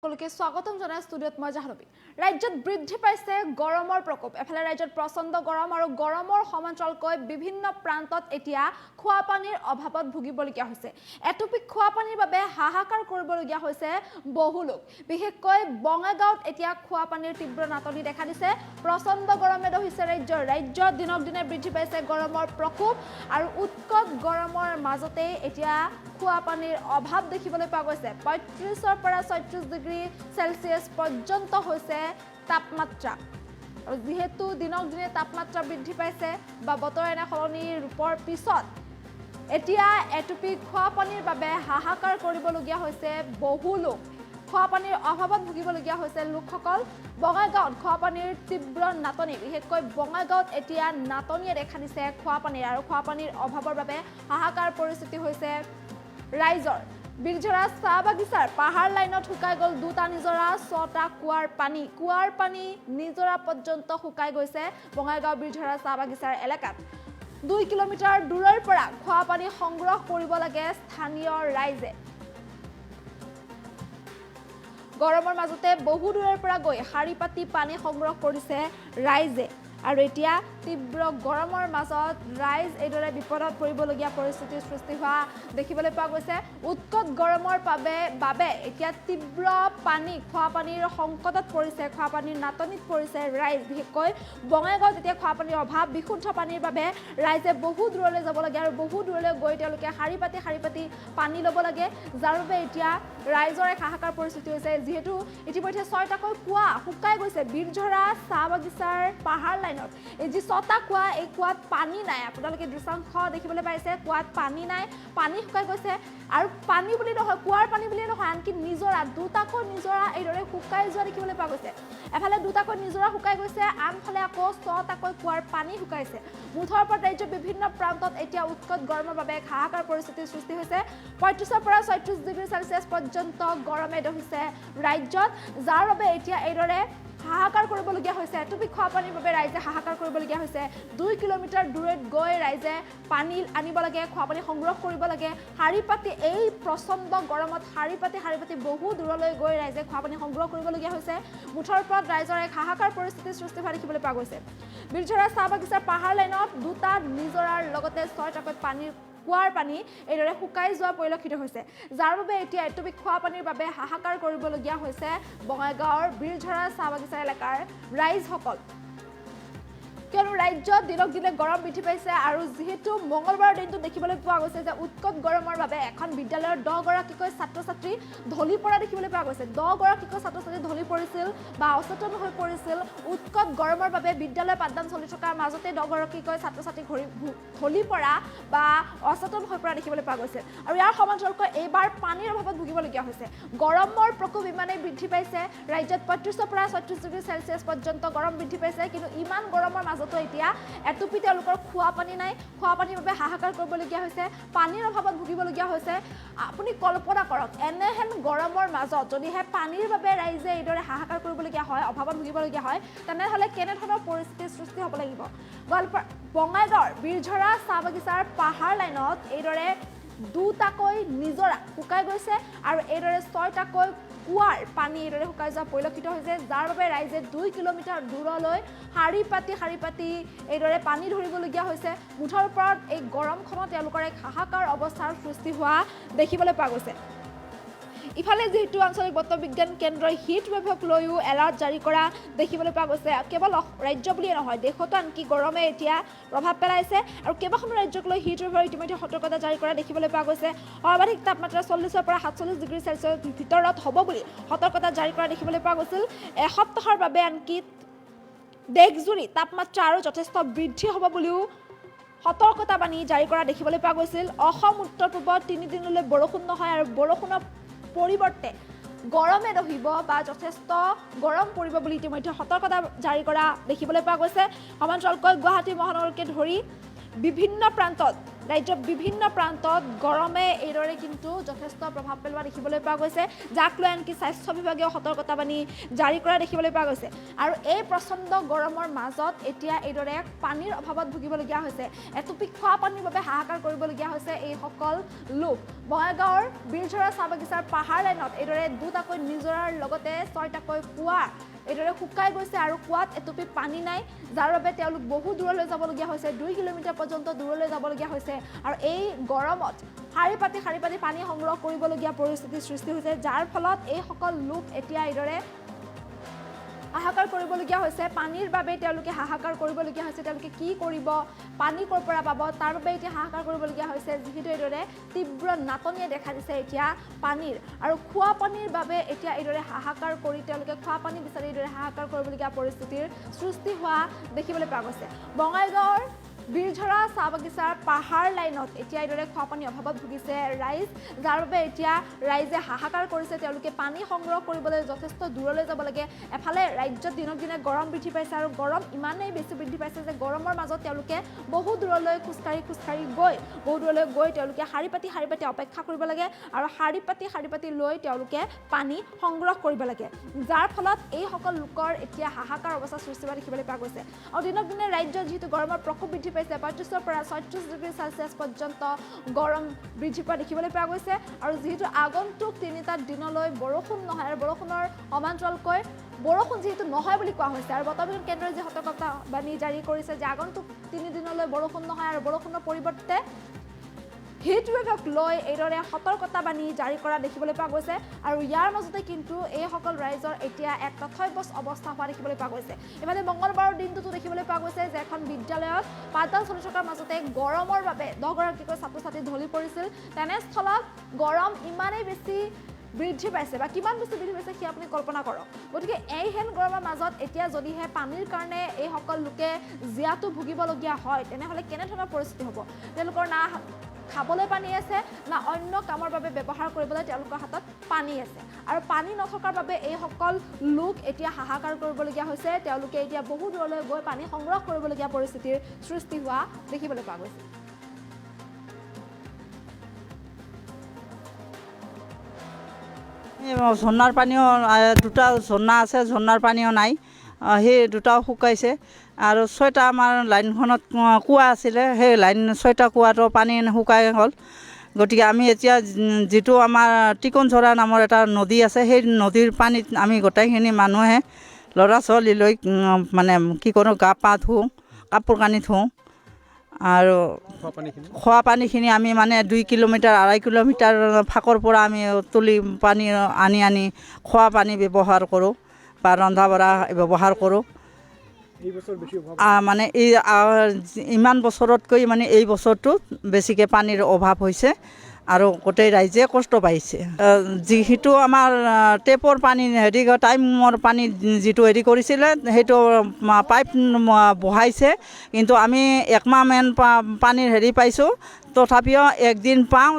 সকলকে স্বাগতম জানাই ষ্টুডিঅত মই জাহ্নবী ৰাজ্যত বৃদ্ধি পাইছে গৰমৰ প্ৰকোপ এফালে ৰাজ্যত প্ৰচণ্ড গৰম আৰু গৰমৰ সমান্তৰালকৈ বিভিন্ন প্ৰান্তত এতিয়া খোৱা পানীৰ অভাৱত ভুগিবলগীয়া হৈছে এটুপিক খোৱা পানীৰ বাবে হাহাকাৰ কৰিবলগীয়া হৈছে বহু লোক বিশেষকৈ বঙাইগাঁৱত এতিয়া খোৱা পানীৰ তীব্ৰ নাটনি দেখা দিছে প্ৰচণ্ড গৰমে দহিছে ৰাজ্যত দিনক দিনে বৃদ্ধি পাইছে গৰমৰ প্ৰকোপ আৰু উৎকট গৰমৰ মাজতে এতিয়া খোৱা পানীৰ অভাৱ দেখিবলৈ পোৱা গৈছে ৩৫ৰ পৰা ৩৬ ডিগ্ৰী সেলসিয়াস পৰ্যন্ত হৈছে তাপমাত্ৰা আৰু যেহেতু দিনক দিনে তাপমাত্ৰা বৃদ্ধি পাইছে বা বতৰ এনে সলনিৰ ৰূপৰ পিছত এতিয়া এটুপি খোৱা পানীৰ বাবে হাহাকাৰ কৰিবলগীয়া হৈছে বহু লোক খোৱা পানীৰ অভাৱত ভুগিবলগীয়া হৈছে লোকসকল বঙাইগাঁৱত খোৱা পানীৰ তীব্ৰ নাটনি বিশেষকৈ বঙাইগাঁৱত এতিয়া নাটনিয়ে দেখা দিছে খোৱা পানীৰ আৰু খোৱা পানীৰ অভাৱৰ বাবে হাহাকাৰ পৰিস্থিতি হৈছে ৰাইজৰ বিৰঝৰা চাহ বাগিচাৰ পাহাৰ লাইনত শুকাই গ'ল দুটা নিজৰা ছটা কুৱাৰ পানী নিজৰা পৰ্যন্ত শুকাই গৈছে বঙাইগাঁও বিৰঝৰা চাহ বাগিচাৰ এলেকাত 2 কিলোমিটাৰ দূৰৰ পৰা খোৱা পানী সংগ্ৰহ কৰিব লাগে স্থানীয় ৰাইজে গৰমৰ মাজতে বহু দূৰৰ পৰা গৈ শাৰী পাতি পানী সংগ্ৰহ কৰিছে ৰাইজে আৰু এতিয়া তীব্ৰ গৰমৰ মাজত ৰাইজ এইদৰে বিপদত পৰিবলগীয়া পৰিস্থিতিৰ সৃষ্টি হোৱা দেখিবলৈ পোৱা গৈছে উৎকট গৰমৰ বাবে এতিয়া তীব্ৰ পানী খোৱা পানীৰ সংকটত পৰিছে খোৱা পানীৰ নাটনিত পৰিছে ৰাইজ বিশেষকৈ বঙাইগাঁৱত এতিয়া খোৱা পানীৰ অভাৱ বিশুদ্ধ পানীৰ বাবে ৰাইজে বহু দূৰলৈ যাব লাগে আৰু বহু দূৰলৈ গৈ তেওঁলোকে শাৰী পাতি পানী ল'ব লাগে যাৰ বাবে এতিয়া ৰাইজৰ এক হাহাকাৰ পৰিস্থিতি হৈছে যিহেতু ইতিমধ্যে 6টাকৈ কুঁৱা শুকাই গৈছে বিৰঝৰা চাহ বাগিচাৰ পাহাৰ এই যে ছটা কুঁৱা এই কুঁৱাত পানী নাই আপোনালোকে দৃশ্যাংশ দেখিবলৈ পাইছে কুঁৱাত পানী নাই পানী শুকাই গৈছে আৰু পানী বুলি নহয় কুঁৱাৰ পানী বুলি নহয় আনকি নিজৰা দুটাকৈ নিজৰা এইদৰে শুকাই যোৱা দেখিবলৈ পোৱা গৈছে এফালে দুটাকৈ নিজৰা শুকাই গৈছে আনফালে আকৌ ছটাকৈ কুঁৱাৰ পানী শুকাইছে মুঠৰ ওপৰত ৰাজ্যৰ বিভিন্ন প্ৰান্তত এতিয়া উৎকট গৰমৰ বাবে হাহাকাৰ পৰিস্থিতিৰ সৃষ্টি হৈছে ৩৫ৰ পৰা ৩৬ ডিগ্ৰী সেলসিয়াস পৰ্যন্ত গৰমে দহিছে ৰাজ্যত যাৰ বাবে এতিয়া এইদৰে হাহাকাৰ কৰিবলগীয়া হৈছে এটুপি খোৱা পানীৰ বাবে ৰাইজে হাহাকাৰ কৰিবলগীয়া হৈছে 2 কিলোমিটাৰ দূৰত গৈ ৰাইজে পানী আনিব লাগে খোৱা পানী সংগ্ৰহ কৰিব লাগে শাৰী পাতি এই প্ৰচণ্ড গৰমত শাৰী পাতি বহু দূৰলৈ গৈ ৰাইজে খোৱা পানী সংগ্ৰহ কৰিবলগীয়া হৈছে মুঠৰ ওপৰত ৰাইজৰ এক হাহাকাৰ পৰিস্থিতিৰ সৃষ্টি হোৱা দেখিবলৈ পোৱা গৈছে বিৰঝৰা চাহ বাগিচাৰ পাহাৰ লাইনত দুটা নিজৰাৰ লগতে 6টাকৈ কুঁৱাৰ পানী এইদৰে শুকাই যোৱা পৰিলক্ষিত হৈছে যাৰ বাবে এতিয়া এটুপি খোৱা পানীৰ বাবে হাহাকাৰ কৰিবলগীয়া হৈছে বঙাইগাঁৱৰ বিৰঝৰা চাহ বাগিচা এলেকাৰ ৰাইজসকল কিয়নো ৰাজ্যত দিনক দিনে গৰম বৃদ্ধি পাইছে আৰু যেহেতু মঙলবাৰৰ দিনটো দেখিবলৈ পোৱা গৈছে যে উৎকট গৰমৰ বাবে এখন বিদ্যালয়ৰ 10 গৰাকীকৈ ছাত্ৰ-ছাত্ৰী ঢলি পৰা দেখিবলৈ পোৱা গৈছে 10 গৰাকীকৈ ছাত্ৰ-ছাত্ৰী ঢলি পৰিছিল বা অচেতন হৈ পৰিছিল উৎকট গৰমৰ বাবে বিদ্যালয় পাঠদান চলি থকাৰ মাজতে 10 গৰাকীকৈ ছাত্ৰ-ছাত্ৰী ঢলি পৰা বা অচেতন হৈ পৰা দেখিবলৈ পোৱা গৈছে আৰু ইয়াৰ সমান্তৰালকৈ এইবাৰ পানীৰ অভাৱত ভুগিবলগীয়া হৈছে গৰমৰ প্ৰকোপ ইমানেই বৃদ্ধি পাইছে ৰাজ্যত ৩৫ৰ পৰা ৩৬ ডিগ্ৰী সেলসিয়াস পৰ্যন্ত গৰম বৃদ্ধি পাইছে কিন্তু ইমান গৰমৰ মাজতো এতিয়া এটুপি তেওঁলোকৰ খোৱা পানী নাই খোৱা পানীৰ বাবে হাহাকাৰ কৰিবলগীয়া হৈছে পানীৰ অভাৱত ভুগিবলগীয়া হৈছে আপুনি কল্পনা কৰক এনেহেন গৰমৰ মাজত যদিহে পানীৰ বাবে ৰাইজে এইদৰে হাহাকাৰ কৰিবলগীয়া হয় অভাৱত ভুগিবলগীয়া হয় তেনেহ'লে কেনেধৰণৰ পৰিস্থিতিৰ সৃষ্টি হ'ব লাগিব বঙাইগাঁৱৰ বিৰঝৰা চাহ বাগিচাৰ পাহাৰ লাইনত এইদৰে দুটাকৈ নিজৰা শুকাই গৈছে আৰু এইদৰে 6টাকৈ কুঁৱাৰ পানী এইদৰে শুকাই যোৱা পৰিলক্ষিত হৈছে যাৰ বাবে ৰাইজে 2 কিলোমিটাৰ দূৰলৈ শাৰী পাতি এইদৰে পানী ধৰিবলগীয়া হৈছে মুঠৰ ওপৰত এই গৰমখনত তেওঁলোকৰ এক হাহাকাৰ অৱস্থাৰ সৃষ্টি হোৱা দেখিবলৈ পোৱা গৈছে ইফালে যেহেতু আঞ্চলিক বতৰ বিজ্ঞান কেন্দ্ৰই হিট ৱেভক লৈও এলাৰ্ট জাৰি কৰা দেখিবলৈ পোৱা গৈছে কেৱল ৰাজ্য বুলিয়ে নহয় দেশতো আনকি গৰমে এতিয়া প্ৰভাৱ পেলাইছে আৰু কেইবাখনো ৰাজ্যক লৈ হিট ৱেভৰ ইতিমধ্যে সতৰ্কতা জাৰি কৰা দেখিবলৈ পোৱা গৈছে সৰ্বাধিক তাপমাত্ৰা 40ৰ পৰা 47 ডিগ্ৰী সেলসিয়াস ভিতৰত হ'ব বুলি সতৰ্কতা জাৰি কৰা দেখিবলৈ পোৱা গৈছিল এসপ্তাহৰ বাবে আনকি দেশজুৰি তাপমাত্ৰা আৰু যথেষ্ট বৃদ্ধি হ'ব বুলিও সতৰ্কতা বাণী জাৰি কৰা দেখিবলৈ পোৱা গৈছিল অসম উত্তৰ পূবত 3 দিনলৈ বৰষুণ নহয় আৰু বৰষুণৰ পৰিৱৰ্তে গৰমে দহিব বা যথেষ্ট গৰম পৰিব বুলি ইতিমধ্যে সতৰ্কতা জাৰি কৰা দেখিবলৈ পোৱা গৈছে সমান্তৰালকৈ গুৱাহাটী মহানগৰকে ধৰি বিভিন্ন প্ৰান্তত ৰাজ্যৰ বিভিন্ন প্ৰান্তত গৰমে এইদৰে কিন্তু যথেষ্ট প্ৰভাৱ পেলোৱা দেখিবলৈ পোৱা গৈছে, যাক লৈ আনকি স্বাস্থ্য বিভাগেও সতৰ্কতাবাণী জাৰি কৰা দেখিবলৈ পোৱা গৈছে। আৰু এই প্ৰচণ্ড গৰমৰ মাজত এতিয়া এইদৰে পানীৰ অভাৱত ভুগিবলগীয়া হৈছে। এটুপি খোৱা পানীৰ বাবে হাহাকাৰ কৰিবলগীয়া হৈছে এইসকল লোক। বঙাইগাঁৱৰ বীৰঝৰা চাহ বাগিচাৰ পাহাৰ লাইনত এইদৰে দুটাকৈ নিজৰাৰ লগতে 6টাকৈ কুঁৱা এইদৰে শুকাই গৈছে আৰু কুঁৱাত এটুপি পানী নাই, যাৰ বাবে তেওঁলোক বহু দূৰলৈ যাবলগীয়া হৈছে, 2 কিলোমিটাৰ পৰ্যন্ত দূৰলৈ যাবলগীয়া হৈছে। আৰু এই গৰমত শাৰী পাতি পানী সংগ্ৰহ কৰিবলগীয়া পৰিস্থিতিৰ সৃষ্টি হৈছে, যাৰ ফলত এইসকল লোক এতিয়া এইদৰে হাহাকাৰ কৰিবলগীয়া হৈছে। পানীৰ বাবে তেওঁলোকে হাহাকাৰ কৰিবলগীয়া হৈছে। তেওঁলোকে কি কৰিব, পানী ক'ৰ পৰা পাব, তাৰ বাবে এতিয়া হাহাকাৰ কৰিবলগীয়া হৈছে, যিহেতু এইদৰে তীব্ৰ নাটনিয়ে দেখা দিছে এতিয়া পানীৰ। আৰু খোৱা পানীৰ বাবে এতিয়া এইদৰে হাহাকাৰ কৰি তেওঁলোকে খোৱা পানী বিচাৰি এইদৰে হাহাকাৰ কৰিবলগীয়া পৰিস্থিতিৰ সৃষ্টি হোৱা দেখিবলৈ পোৱা গৈছে। বঙাইগাঁৱৰ বীৰঝৰা চাহ বাগিচাৰ পাহাৰ লাইনত এতিয়া এইদৰে খোৱা পানীৰ অভাৱত ভুগিছে ৰাইজ, যাৰ বাবে এতিয়া ৰাইজে হাহাকাৰ কৰিছে। তেওঁলোকে পানী সংগ্ৰহ কৰিবলৈ যথেষ্ট দূৰলৈ যাব লাগে। এফালে ৰাজ্যত দিনক দিনে গৰম বৃদ্ধি পাইছে আৰু গৰম ইমানেই বেছি বৃদ্ধি পাইছে যে গৰমৰ মাজত তেওঁলোকে বহু দূৰলৈ খোজকাঢ়ি গৈ তেওঁলোকে শাৰী পাতি অপেক্ষা কৰিব লাগে আৰু শাৰী পাতি লৈ তেওঁলোকে পানী সংগ্ৰহ কৰিব লাগে, যাৰ ফলত এইসকল লোকৰ এতিয়া হাহাকাৰ অৱস্থাৰ সৃষ্টি হোৱা দেখিবলৈ পোৱা গৈছে। আৰু দিনক দিনে ৰাজ্যত যিহেতু গৰমৰ প্ৰকোপ বৃদ্ধি পাইছে, 35 পৰা 36 ডিগ্ৰী চেলছিয়াছ পৰ্যন্ত গৰম বৃদ্ধি পোৱা দেখিবলৈ পোৱা গৈছে। আৰু যিহেতু আগন্তুক 3টা দিনলৈ বৰষুণ নহয় আৰু বৰষুণৰ সমান্তৰালকৈ বৰষুণ যিহেতু নহয় বুলি কোৱা হৈছে, আৰু বতৰ বিজ্ঞান কেন্দ্ৰই যি সতৰ্কতাবাণী জাৰি কৰিছে যে আগন্তুক 3 দিনলৈ বৰষুণ নহয় আৰু বৰষুণৰ পৰিৱৰ্তে হিটৱেভক লৈ এইদৰে সতৰ্কতাবাণী জাৰি কৰা দেখিবলৈ পোৱা গৈছে। আৰু ইয়াৰ মাজতে কিন্তু এইসকল ৰাইজৰ এতিয়া এক তথ্যবচ অৱস্থা হোৱা দেখিবলৈ পোৱা গৈছে। ইফালে মঙলবাৰৰ দিনটোতো দেখিবলৈ পোৱা গৈছে যে এখন বিদ্যালয়ত পাঠদান চলি থকাৰ মাজতে গৰমৰ বাবে 10গৰাকীকৈ ছাত্ৰ ছাত্ৰী ঢলি পৰিছিল। তেনেস্থলত গৰম ইমানেই বেছি বৃদ্ধি পাইছে বা কিমান বেছি বৃদ্ধি পাইছে সেই আপুনি কল্পনা কৰক। গতিকে এইহেন গৰমৰ মাজত এতিয়া যদিহে পানীৰ কাৰণে এইসকল লোকে জীয়াতু ভুগিবলগীয়া হয়, তেনেহ'লে কেনেধৰণৰ পৰিস্থিতি হ'ব? তেওঁলোকৰ না খাবলৈ পানী আছে, না অন্য কামৰ বাবে ব্যৱহাৰ কৰিবলৈ তেওঁলোকৰ হাতত পানী আছে। আৰু পানী নথকাৰ বাবে এইসকল লোক এতিয়া হাহাকাৰ কৰিবলগীয়া হৈছে। তেওঁলোকে এতিয়া বহু দূৰলৈ গৈ পানী সংগ্ৰহ কৰিবলগীয়া পৰিস্থিতিৰ সৃষ্টি হোৱা দেখিবলৈ পোৱা গৈছে। ঝৰ্ণাৰ পানীও 2টা ঝৰ্ণা আছে, ঝৰ্ণাৰ পানীও নাই, সেই 2টাও শুকাইছে। আৰু 6টা আমাৰ লাইনখনত কুঁৱা আছিলে, সেই 6টা কুঁৱাটো পানী শুকাই গ'ল। গতিকে আমি এতিয়া যিটো আমাৰ টিকনঝৰা নামৰ এটা নদী আছে, সেই নদীৰ পানীত আমি গোটেইখিনি মানুহে ল'ৰা ছোৱালী লৈ মানে কি কৰোঁ, গা পা ধুওঁ, কাপোৰ কানি ধুওঁ। আৰু খোৱা পানীখিনি আমি মানে 2 কিলোমিটাৰ 2.5 কিলোমিটাৰ ফাকৰ পৰা আমি তুলি পানী আনি খোৱা পানী ব্যৱহাৰ কৰোঁ বা ৰন্ধা বঢ়া ব্যৱহাৰ কৰোঁ। মানে এই ইমান বছৰতকৈ মানে এই বছৰটোত বেছিকৈ পানীৰ অভাৱ হৈছে আৰু গোটেই ৰাইজে কষ্ট পাইছে। যিটো আমাৰ টেপৰ পানী টাইমৰ পানী যিটো কৰিছিলে, সেইটো পাইপ বহাইছে, কিন্তু আমি 1 মাহমান পানীৰ পাইছোঁ। তথাপিও একদিন পাওঁ,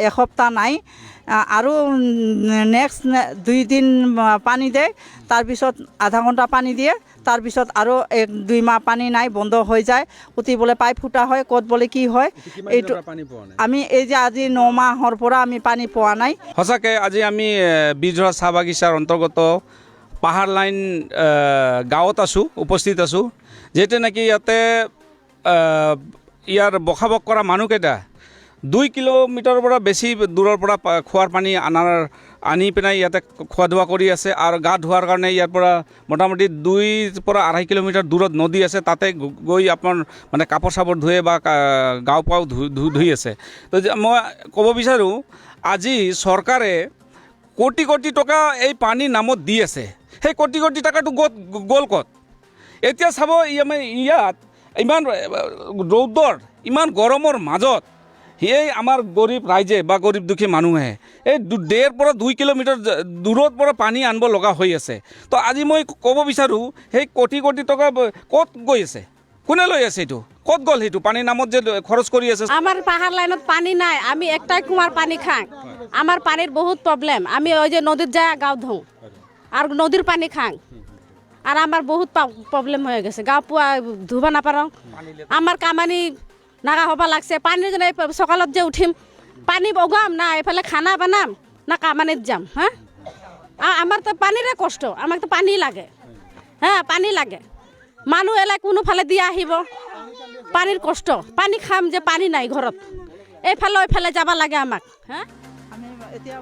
এসপ্তাহ নাই। আৰু নেক্সট 2 দিন পানী দিয়ে, তাৰপিছত আধা ঘণ্টা পানী দিয়ে, তাৰপিছত আৰু 1-2 মাহ পানী নাই, বন্ধ হৈ যায়। কুটি বোলে পাইপ ফুটা হয়, ক'ত বোলে কি হয়, এইটো আমি এই যে আজি 9 মাহৰ পৰা আমি পানী পোৱা নাই। সঁচাকৈ আজি আমি বীৰঝৰা চাহ বাগিচাৰ অন্তৰ্গত পাহাৰ লাইন গাঁৱত উপস্থিত আছোঁ। যিহেতু নেকি ইয়াতে ইয়াৰ বসবাস কৰা মানুহকেইটা 2 কিলোমিটাৰৰ পৰা বেছি দূৰৰ পৰা খোৱাৰ পানী আনি পেলাই ইয়াতে খোৱা ধোৱা কৰি আছে। আৰু গা ধোৱাৰ কাৰণে ইয়াৰ পৰা মোটামুটি 2 পৰা 2.5 কিলোমিটাৰ দূৰত নদী আছে, তাতে গৈ আপোনাৰ মানে কাপোৰ চাপোৰ ধুৱে বা গাও পাও ধুই আছে। তো মই ক'ব বিচাৰোঁ, আজি চৰকাৰে কোটি কোটি টকা এই পানীৰ নামত দি আছে, সেই কোটি কোটি টকাটো গ'ল ক'ত? এতিয়া চাব, ইয়াত ইমান ৰ'দৰ ইমান গৰমৰ মাজত সেই আমাৰ গৰীব ৰাইজে বা গৰীব দুখী মানুহে এই 1.5 পৰা 2 কিলোমিটাৰ দূৰৰ পৰা পানী আনিব লগা হৈ আছে। তো আজি মই ক'ব বিচাৰোঁ, সেই কোটি কোটি টকা ক'ত গৈ আছে? কোনে লৈ আছে? এইটো ক'ত গ'ল? সেইটো পানীৰ নামত যে খৰচ কৰি আছে। আমার পাহাড় লাইনত পানি নাই, আমি একটাই কুমার পানি খাং। আমার পানির বহুত প্রবলেম, আমি ওই যে নদীর যা গাও ধোঁ আর নদীর পানি খাং। আর আমার বহুত প্রবলেম হয়ে গেছে, গাও পুয়া ধুবা না পারো। আমার কামানি নাগা হ'ব লাগছে পানীৰ যেনে সকালত যে উঠিম পানী বগাম না এইফালে খানা বনাম না কামানিত যাম হা আমাৰ তো পানীৰে কষ্ট আমাক তো পানী লাগে হা পানী লাগে মানুহ এলাই কোনোফালে দি আহিব পানীৰ কষ্ট পানী খাম যে পানী নাই ঘৰত এইফালে যাব লাগে আমাক হা আমি এতিয়া